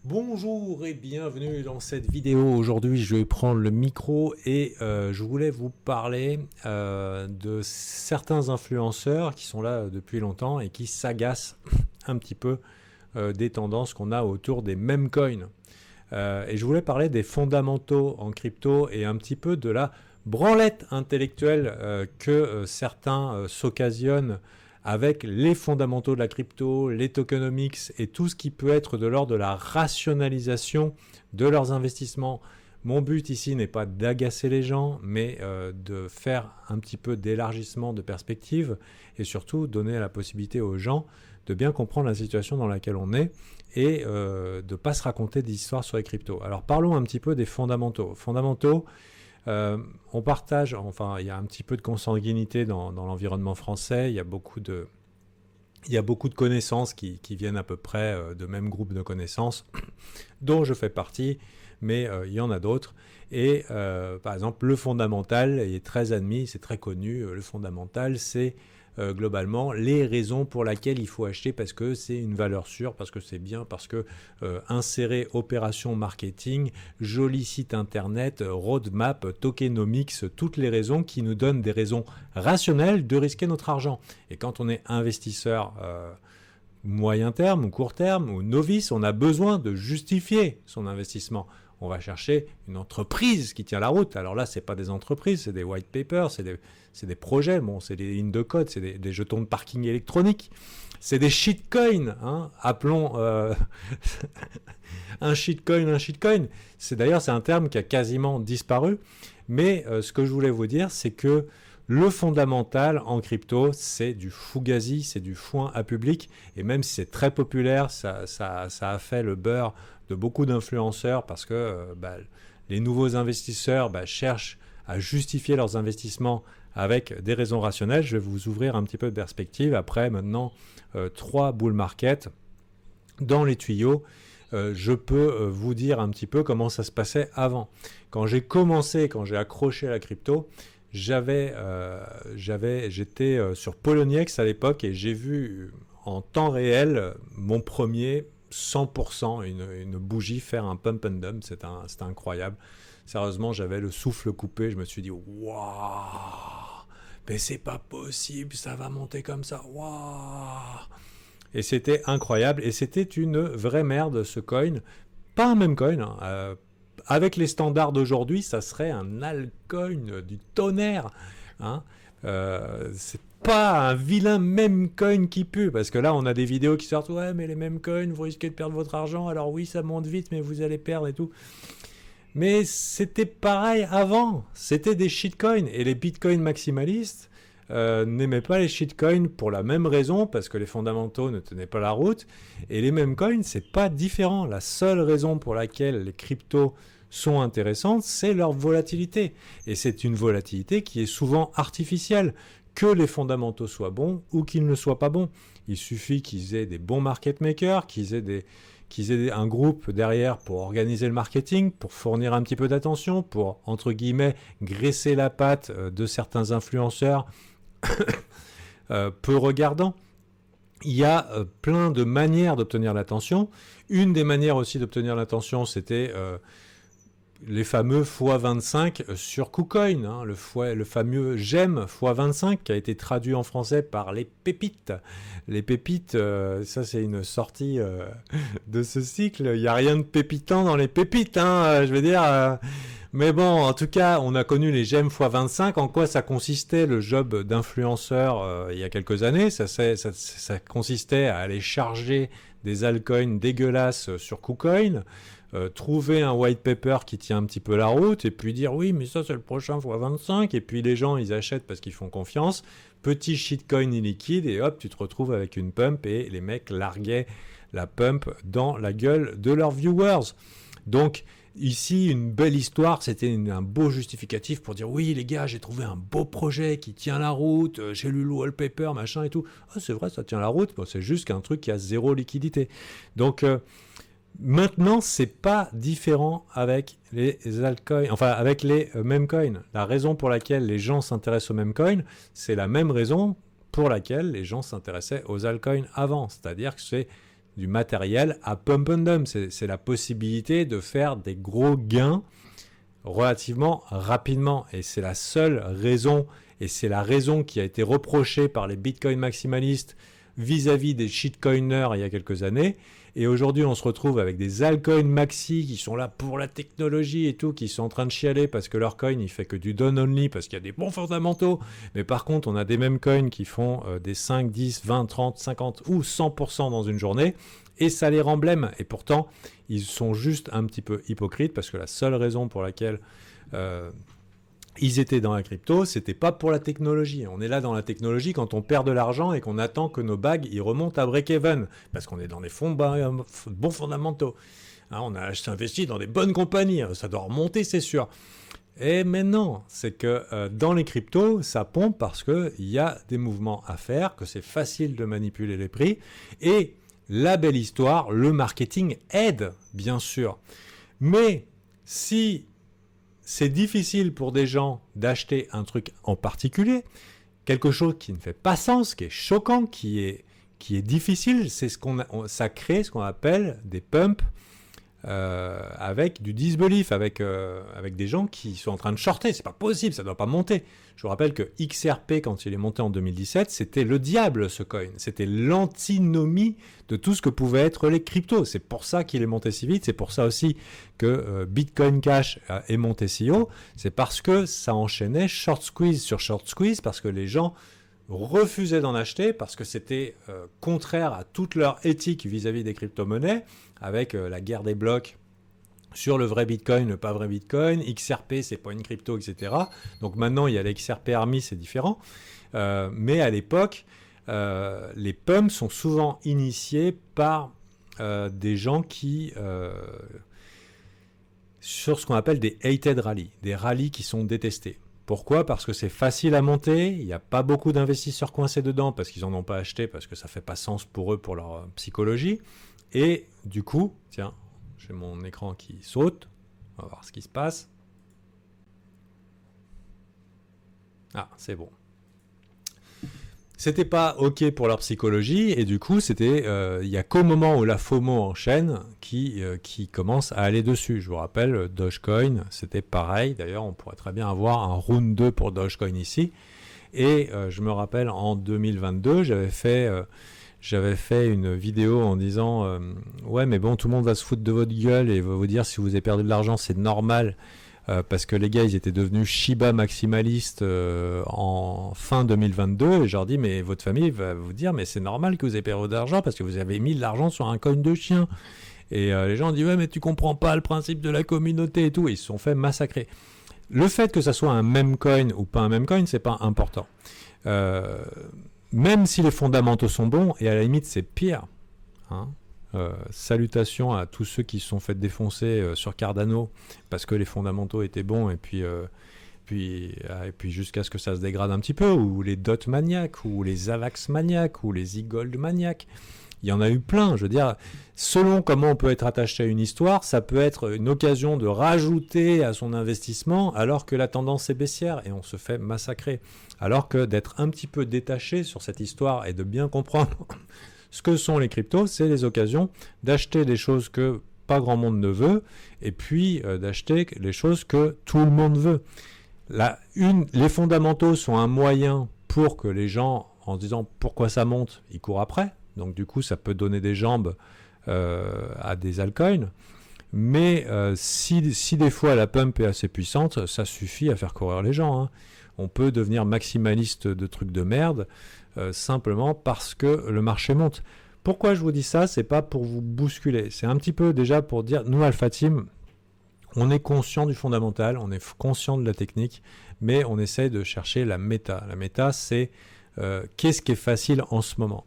Bonjour et bienvenue dans cette vidéo. Aujourd'hui, je vais prendre le micro et je voulais vous parler de certains influenceurs qui sont là depuis longtemps et qui s'agacent un petit peu des tendances qu'on a autour des meme coins. Et je voulais parler des fondamentaux en crypto et un petit peu de la branlette intellectuelle que certains s'occasionnent avec les fondamentaux de la crypto, les tokenomics et tout ce qui peut être de l'ordre de la rationalisation de leurs investissements. Mon but ici n'est pas d'agacer les gens, mais de faire un petit peu d'élargissement de perspective et surtout donner la possibilité aux gens de bien comprendre la situation dans laquelle on est et de ne pas se raconter d'histoires sur les cryptos. Alors parlons un petit peu des fondamentaux. On partage, enfin il y a un petit peu de consanguinité dans l'environnement français, il y a beaucoup de connaissances qui viennent à peu près de même groupe de connaissances dont je fais partie, mais il y en a d'autres. Et par exemple, le fondamental est très admis, c'est très connu. Le fondamental, c'est globalement les raisons pour lesquelles il faut acheter, parce que c'est une valeur sûre, parce que c'est bien, parce que insérer opération marketing, joli site internet, roadmap, tokenomics, toutes les raisons qui nous donnent des raisons rationnelles de risquer notre argent. Et quand on est investisseur moyen terme ou court terme ou novice, on a besoin de justifier son investissement. On va chercher une entreprise qui tient la route. Alors là, ce n'est pas des entreprises, c'est des white papers, c'est des projets, bon, c'est des lignes de code, c'est des jetons de parking électronique, c'est des shitcoins, hein. Appelons un shitcoin. D'ailleurs, c'est un terme qui a quasiment disparu, mais ce que je voulais vous dire, c'est que le fondamental en crypto, c'est du fugazi, c'est du foin à public. Et même si c'est très populaire, ça a fait le beurre de beaucoup d'influenceurs parce que les nouveaux investisseurs cherchent à justifier leurs investissements avec des raisons rationnelles. Je vais vous ouvrir un petit peu de perspective. Après, maintenant, 3 bull market dans les tuyaux. Je peux vous dire un petit peu comment ça se passait avant. Quand j'ai accroché à la crypto, j'étais sur Poloniex à l'époque et j'ai vu en temps réel mon premier 100% une bougie faire un pump and dump. C'était incroyable. Sérieusement, j'avais le souffle coupé. Je me suis dit waouh, mais c'est pas possible, ça va monter comme ça. Waouh. Et c'était incroyable. Et c'était une vraie merde ce coin. Pas un même coin, hein. Avec les standards d'aujourd'hui, ça serait un altcoin du tonnerre, hein. C'est pas un vilain meme coin qui pue, parce que là on a des vidéos qui sortent, ouais mais les meme coins, vous risquez de perdre votre argent, alors oui ça monte vite mais vous allez perdre et tout. Mais c'était pareil avant, c'était des shitcoins, et les bitcoins maximalistes n'aimaient pas les shitcoins pour la même raison, parce que les fondamentaux ne tenaient pas la route, et les meme coins c'est pas différent. La seule raison pour laquelle les cryptos sont intéressantes, c'est leur volatilité. Et c'est une volatilité qui est souvent artificielle, que les fondamentaux soient bons ou qu'ils ne soient pas bons. Il suffit qu'ils aient des bons market makers, qu'ils aient un groupe derrière pour organiser le marketing, pour fournir un petit peu d'attention, pour, entre guillemets, graisser la patte de certains influenceurs peu regardants. Il y a plein de manières d'obtenir l'attention. Une des manières aussi d'obtenir l'attention, c'était les fameux x25 sur KuCoin, hein, le fameux GEM x25 qui a été traduit en français par les pépites. Les pépites, ça c'est une sortie de ce cycle. Il n'y a rien de pépitant dans les pépites, hein, je veux dire. Mais bon, en tout cas, on a connu les GEM x25. En quoi ça consistait le job d'influenceur il y a quelques années? Ça consistait à aller charger des altcoins dégueulasses sur KuCoin, trouver un white paper qui tient un petit peu la route et puis dire oui mais ça c'est le prochain x25, et puis les gens ils achètent parce qu'ils font confiance, petit shitcoin illiquide, et hop tu te retrouves avec une pump, et les mecs larguaient la pump dans la gueule de leurs viewers. Donc ici une belle histoire, c'était un beau justificatif pour dire oui les gars j'ai trouvé un beau projet qui tient la route, j'ai lu le wallpaper machin et tout. Ah c'est vrai ça tient la route, bon, c'est juste qu'un truc qui a zéro liquidité. Donc maintenant, c'est pas différent avec les altcoins, enfin avec les meme coins. La raison pour laquelle les gens s'intéressent aux meme coins, c'est la même raison pour laquelle les gens s'intéressaient aux altcoins avant. C'est-à-dire que c'est du matériel à pump and dump. C'est la possibilité de faire des gros gains relativement rapidement. Et c'est la seule raison, et c'est la raison qui a été reprochée par les Bitcoin maximalistes vis-à-vis des shitcoiners il y a quelques années. Et aujourd'hui, on se retrouve avec des altcoins maxi qui sont là pour la technologie et tout, qui sont en train de chialer parce que leur coin, il fait que du down-only, parce qu'il y a des bons fondamentaux. Mais par contre, on a des mêmes coins qui font des 5, 10, 20, 30, 50 ou 100% dans une journée. Et ça les rend blêmes. Et pourtant, ils sont juste un petit peu hypocrites parce que la seule raison pour laquelle ils étaient dans la crypto, c'était pas pour la technologie. On est là dans la technologie quand on perd de l'argent et qu'on attend que nos bagues ils remontent à break-even parce qu'on est dans des bons fondamentaux. Hein, on a investi dans des bonnes compagnies, ça doit remonter, c'est sûr. Et maintenant, c'est que dans les cryptos, ça pompe parce qu'il y a des mouvements à faire, que c'est facile de manipuler les prix. Et la belle histoire, le marketing aide, bien sûr. Mais si c'est difficile pour des gens d'acheter un truc en particulier, quelque chose qui ne fait pas sens, qui est choquant, qui est difficile, c'est ça crée ce qu'on appelle des pumps avec du disbelief, avec des gens qui sont en train de shorter. C'est pas possible, ça doit pas monter. Je vous rappelle que XRP, quand il est monté en 2017, c'était le diable, ce coin. C'était l'antinomie de tout ce que pouvaient être les cryptos. C'est pour ça qu'il est monté si vite. C'est pour ça aussi que Bitcoin Cash est monté si haut. C'est parce que ça enchaînait short squeeze sur short squeeze, parce que les gens refusaient d'en acheter, parce que c'était contraire à toute leur éthique vis-à-vis des crypto-monnaies, avec la guerre des blocs sur le vrai Bitcoin, le pas vrai Bitcoin, XRP, c'est pas une crypto, etc. Donc maintenant, il y a l'XRP Army, c'est différent. Mais à l'époque, les pumps sont souvent initiés par des gens qui... sur ce qu'on appelle des hated rallies, des rallyes qui sont détestés. Pourquoi ? Parce que c'est facile à monter, il n'y a pas beaucoup d'investisseurs coincés dedans parce qu'ils n'en ont pas acheté, parce que ça ne fait pas sens pour eux, pour leur psychologie. Et du coup, tiens, j'ai mon écran qui saute, on va voir ce qui se passe. Ah, c'est bon. C'était pas OK pour leur psychologie, et du coup, il y a qu'au moment où la FOMO enchaîne qui commence à aller dessus. Je vous rappelle, Dogecoin, c'était pareil. D'ailleurs, on pourrait très bien avoir un round 2 pour Dogecoin ici. Et je me rappelle, en 2022, j'avais fait une vidéo en disant ouais, mais bon, tout le monde va se foutre de votre gueule et va vous dire si vous avez perdu de l'argent, c'est normal. Parce que les gars, ils étaient devenus Shiba maximalistes en fin 2022. Et je leur dis, mais votre famille va vous dire, mais c'est normal que vous ayez perdu d'argent parce que vous avez mis de l'argent sur un coin de chien. Et les gens disent, ouais, mais tu comprends pas le principe de la communauté et tout. Et ils se sont fait massacrer. Le fait que ça soit un meme coin ou pas un meme coin, c'est pas important. Même si les fondamentaux sont bons, et à la limite, c'est pire. Hein. Salutations à tous ceux qui se sont fait défoncer sur Cardano parce que les fondamentaux étaient bons et puis jusqu'à ce que ça se dégrade un petit peu, ou les DOT maniaques, ou les AVAX maniaques, ou les e-gold maniaques. Il y en a eu plein. Je veux dire, selon comment on peut être attaché à une histoire, ça peut être une occasion de rajouter à son investissement alors que la tendance est baissière et on se fait massacrer. Alors que d'être un petit peu détaché sur cette histoire et de bien comprendre ce que sont les cryptos, c'est les occasions d'acheter des choses que pas grand monde ne veut, et puis d'acheter les choses que tout le monde veut. Les fondamentaux sont un moyen pour que les gens, en se disant pourquoi ça monte, ils courent après. Donc du coup, ça peut donner des jambes à des altcoins. Mais si des fois la pump est assez puissante, ça suffit à faire courir les gens. Hein. On peut devenir maximaliste de trucs de merde simplement parce que le marché monte. Pourquoi je vous dis ça ? C'est pas pour vous bousculer. C'est un petit peu déjà pour dire, nous, Alpha Team, on est conscient du fondamental, on est conscient de la technique, mais on essaye de chercher la méta. La méta, c'est qu'est-ce qui est facile en ce moment.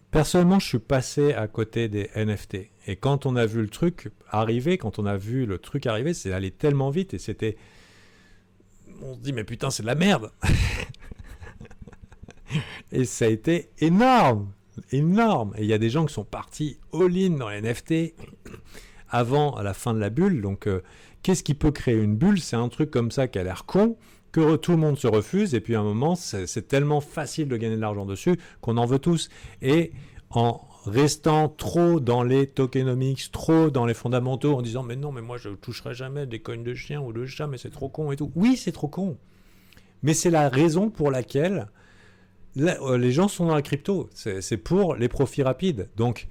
Personnellement, je suis passé à côté des NFT. Et quand on a vu le truc arriver, c'est allé tellement vite et c'était... On se dit, mais putain, c'est de la merde. Et ça a été énorme. Et il y a des gens qui sont partis all-in dans les NFT avant la fin de la bulle. Donc, qu'est-ce qui peut créer une bulle ? C'est un truc comme ça qui a l'air con, que tout le monde se refuse. Et puis, à un moment, c'est tellement facile de gagner de l'argent dessus qu'on en veut tous. Et en restant trop dans les tokenomics, trop dans les fondamentaux, en disant mais non, mais moi je toucherai jamais des coins de chien ou de chat, mais c'est trop con et tout. Oui, c'est trop con. Mais c'est la raison pour laquelle les gens sont dans la crypto. C'est pour les profits rapides. Donc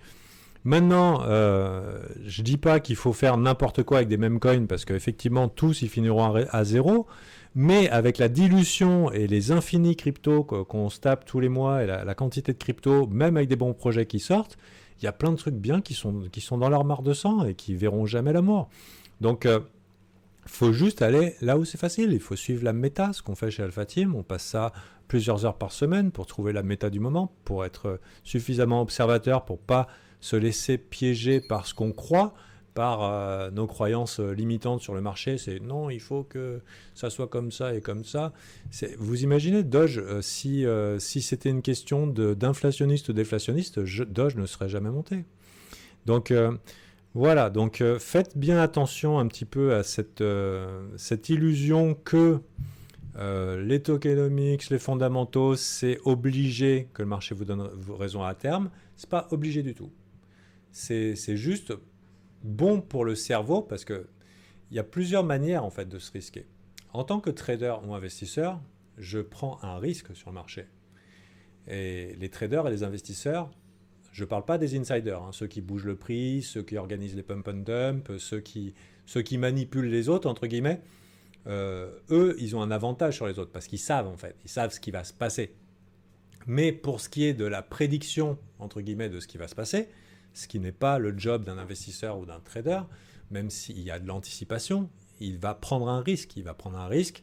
maintenant, je dis pas qu'il faut faire n'importe quoi avec des mêmes coins, parce qu'effectivement, tous ils finiront à zéro. Mais avec la dilution et les infinis cryptos qu'on se tape tous les mois et la quantité de crypto, même avec des bons projets qui sortent, il y a plein de trucs bien qui sont dans leur mare de sang et qui verront jamais l'amour. Donc, faut juste aller là où c'est facile. Il faut suivre la méta, ce qu'on fait chez Alpha Team. On passe ça plusieurs heures par semaine pour trouver la méta du moment, pour être suffisamment observateur, pour pas se laisser piéger par ce qu'on croit, par nos croyances limitantes sur le marché. C'est non, il faut que ça soit comme ça et comme ça. Vous imaginez Doge, si c'était une question d'inflationniste ou déflationniste, Doge ne serait jamais monté. Donc voilà, donc faites bien attention un petit peu à cette illusion que les tokenomics, les fondamentaux, c'est obligé que le marché vous donne raison à terme. C'est pas obligé du tout. C'est juste bon pour le cerveau, parce qu'il y a plusieurs manières en fait de se risquer. En tant que trader ou investisseur, je prends un risque sur le marché. Et les traders et les investisseurs, je ne parle pas des insiders, ceux qui bougent le prix, ceux qui organisent les pump and dump, ceux qui manipulent les autres, entre guillemets, eux, ils ont un avantage sur les autres, parce qu'ils savent en fait, ils savent ce qui va se passer. Mais pour ce qui est de la prédiction, entre guillemets, de ce qui va se passer, ce qui n'est pas le job d'un investisseur ou d'un trader, même s'il y a de l'anticipation, il va prendre un risque. Il va prendre un risque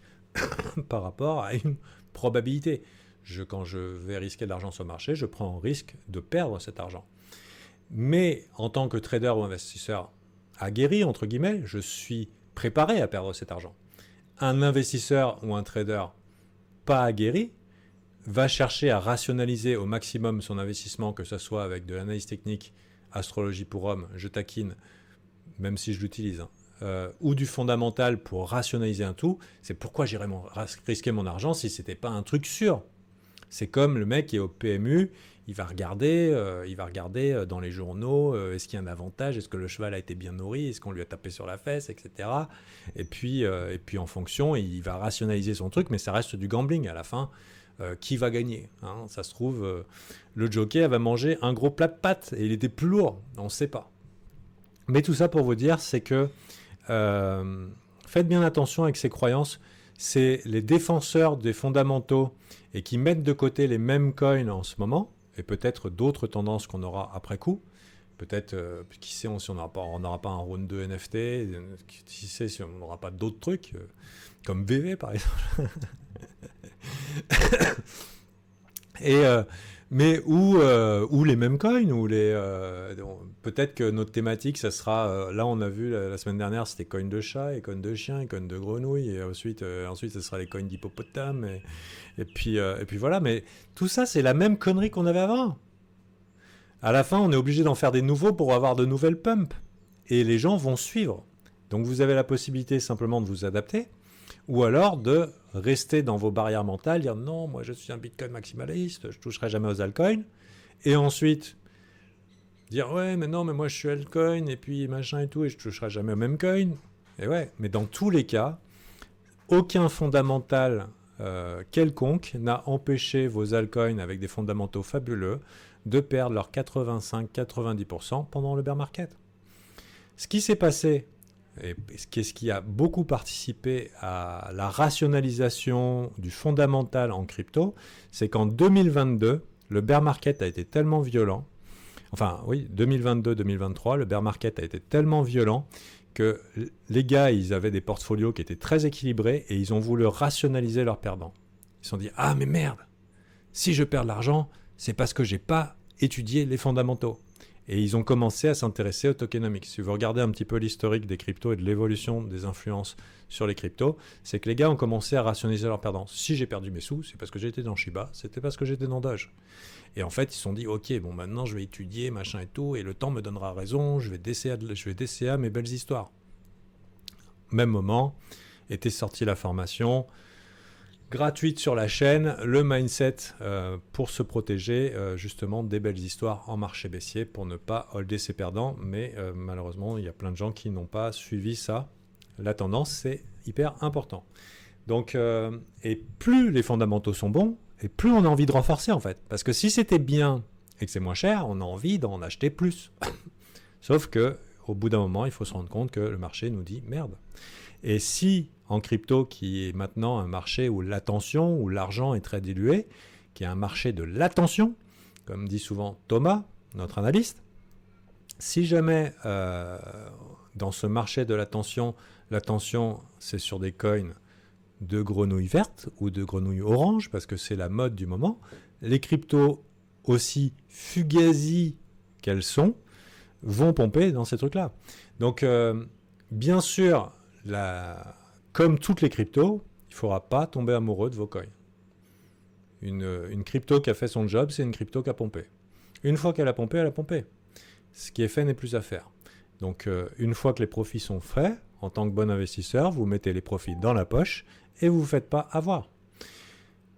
par rapport à une probabilité. Quand je vais risquer de l'argent sur le marché, je prends un risque de perdre cet argent. Mais en tant que trader ou investisseur aguerri, entre guillemets, je suis préparé à perdre cet argent. Un investisseur ou un trader pas aguerri va chercher à rationaliser au maximum son investissement, que ce soit avec de l'analyse technique, astrologie pour hommes, je taquine, même si je l'utilise, ou du fondamental pour rationaliser un tout. C'est pourquoi j'irais risquer mon argent si ce n'était pas un truc sûr. C'est comme le mec qui est au PMU, il va regarder dans les journaux, est-ce qu'il y a un avantage, est-ce que le cheval a été bien nourri, est-ce qu'on lui a tapé sur la fesse, etc. Et puis en fonction, il va rationaliser son truc, mais ça reste du gambling à la fin. Qui va gagner, ça se trouve, le jockey va manger un gros plat de pâtes et il était plus lourd, on ne sait pas. Mais tout ça pour vous dire, c'est que faites bien attention avec ces croyances. C'est les défenseurs des fondamentaux et qui mettent de côté les mêmes coins en ce moment, et peut-être d'autres tendances qu'on aura après coup. Peut-être, qui sait, si on n'aura pas un round de NFT, qui sait si on n'aura pas d'autres trucs, comme VV par exemple. Mais ou les mêmes coins, ou peut-être que notre thématique, ça sera, là on a vu la semaine dernière, c'était coin de chat, et coin de chien, et coin de grenouille, et ensuite ce sera les coins d'hippopotame, et puis voilà. Mais tout ça, c'est la même connerie qu'on avait avant. À la fin, on est obligé d'en faire des nouveaux pour avoir de nouvelles pumps, et les gens vont suivre. Donc vous avez la possibilité simplement de vous adapter, ou alors de rester dans vos barrières mentales, dire non, moi je suis un Bitcoin maximaliste, je toucherai jamais aux altcoins, et ensuite dire ouais, mais non, mais moi je suis altcoin, et puis machin et tout, et je toucherai jamais au même coin. Et ouais, mais dans tous les cas, aucun fondamental quelconque n'a empêché vos altcoins avec des fondamentaux fabuleux de perdre leurs 85-90% pendant le bear market. Ce qui s'est passé, et ce qui a beaucoup participé à la rationalisation du fondamental en crypto, c'est qu'en 2022, le bear market a été tellement violent, 2022-2023, le bear market a été tellement violent que les gars, ils avaient des portfolios qui étaient très équilibrés et ils ont voulu rationaliser leurs perdants. Ils se sont dit « Ah mais merde, si je perds de l'argent, c'est parce que j'ai pas étudié les fondamentaux. » Et ils ont commencé à s'intéresser aux tokenomics. Si vous regardez un petit peu l'historique des cryptos et de l'évolution des influences sur les cryptos, c'est que les gars ont commencé à rationaliser leurs perdants. Si j'ai perdu mes sous, c'est parce que j'étais dans Shiba, c'était parce que j'étais dans Doge. Et en fait, ils se sont dit, ok, bon, maintenant je vais étudier, machin et tout, et le temps me donnera raison, je vais DCA mes belles histoires. Même moment, était sortie la formation. gratuite sur la chaîne, le mindset pour se protéger justement des belles histoires en marché baissier pour ne pas holder ses perdants. Mais malheureusement, il y a plein de gens qui n'ont pas suivi ça. La tendance, c'est hyper important. Donc, et plus les fondamentaux sont bons, et plus on a envie de renforcer en fait. Parce que si c'était bien et que c'est moins cher, on a envie d'en acheter plus. Sauf que au bout d'un moment, il faut se rendre compte que le marché nous dit merde. Et si en crypto, qui est maintenant un marché où l'attention, où l'argent est très dilué, qui est un marché de l'attention, comme dit souvent Thomas, notre analyste, si jamais dans ce marché de l'attention c'est sur des coins de grenouilles vertes ou de grenouilles oranges, parce que c'est la mode du moment, les cryptos, aussi fugazi qu'elles sont, vont pomper dans ces trucs-là. Donc, bien sûr, comme toutes les cryptos, il ne faudra pas tomber amoureux de vos coins. Une crypto qui a fait son job, c'est une crypto qui a pompé. Une fois qu'elle a pompé, elle a pompé. Ce qui est fait n'est plus à faire. Donc, une fois que les profits sont faits, en tant que bon investisseur, vous mettez les profits dans la poche et vous ne vous faites pas avoir.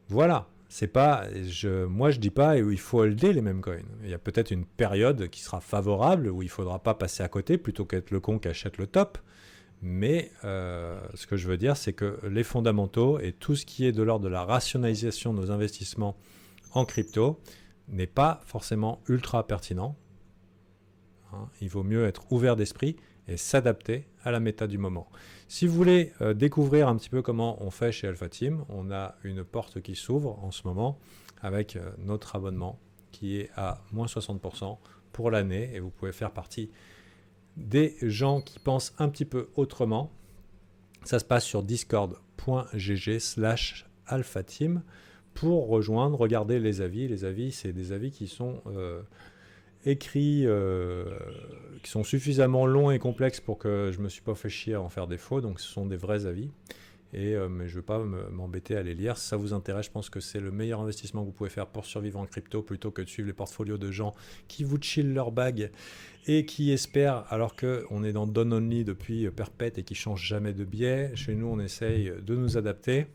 Voilà. C'est pas, moi je dis pas où il faut holder les mêmes coins. Il y a peut-être une période qui sera favorable où il ne faudra pas passer à côté plutôt qu'être le con qui achète le top. Mais ce que je veux dire, c'est que les fondamentaux et tout ce qui est de l'ordre de la rationalisation de nos investissements en crypto n'est pas forcément ultra pertinent. Il vaut mieux être ouvert d'esprit et s'adapter à la méta du moment. Si vous voulez découvrir un petit peu comment on fait chez Alpha Team, on a une porte qui s'ouvre en ce moment avec notre abonnement qui est à moins 60% pour l'année et vous pouvez faire partie des gens qui pensent un petit peu autrement. Ça se passe sur discord.gg/alphateam pour rejoindre, regarder les avis. Les avis, c'est des avis qui sont écrits, qui sont suffisamment longs et complexes pour que je ne me suis pas fait chier à en faire des faux. Donc ce sont des vrais avis. Mais je ne vais pas m'embêter à les lire. Si ça vous intéresse, je pense que c'est le meilleur investissement que vous pouvez faire pour survivre en crypto plutôt que de suivre les portfolios de gens qui vous chillent leur bague et qui espèrent, alors qu'on est dans Don Only depuis perpète et qui ne changent jamais de biais. Chez nous, on essaye de nous adapter.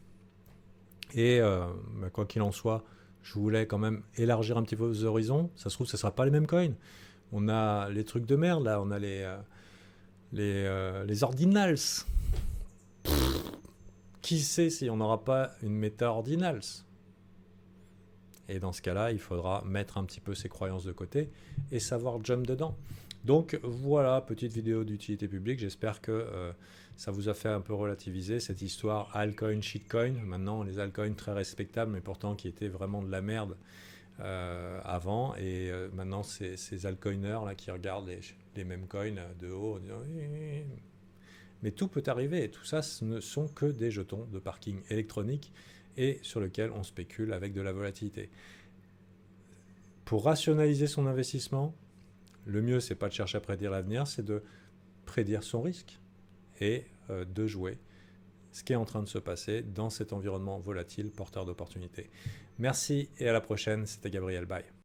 Et quoi qu'il en soit, je voulais quand même élargir un petit peu vos horizons. Ça se trouve, ce ne sera pas les mêmes coins. On a les trucs de merde, là. On a les ordinals. Qui sait si on n'aura pas une méta ordinals? Et dans ce cas-là, il faudra mettre un petit peu ses croyances de côté et savoir jump dedans. Donc voilà, petite vidéo d'utilité publique. J'espère que ça vous a fait un peu relativiser cette histoire altcoin, shitcoin. Maintenant, les altcoins très respectables, mais pourtant qui étaient vraiment de la merde avant. Et maintenant, ces altcoiners là qui regardent les mêmes coins de haut en disant... Mais tout peut arriver et tout ça, ce ne sont que des jetons de parking électronique et sur lequel on spécule avec de la volatilité. Pour rationaliser son investissement, le mieux, c'est pas de chercher à prédire l'avenir, c'est de prédire son risque et de jouer ce qui est en train de se passer dans cet environnement volatile, porteur d'opportunités. Merci et à la prochaine, c'était Gabriel, bye.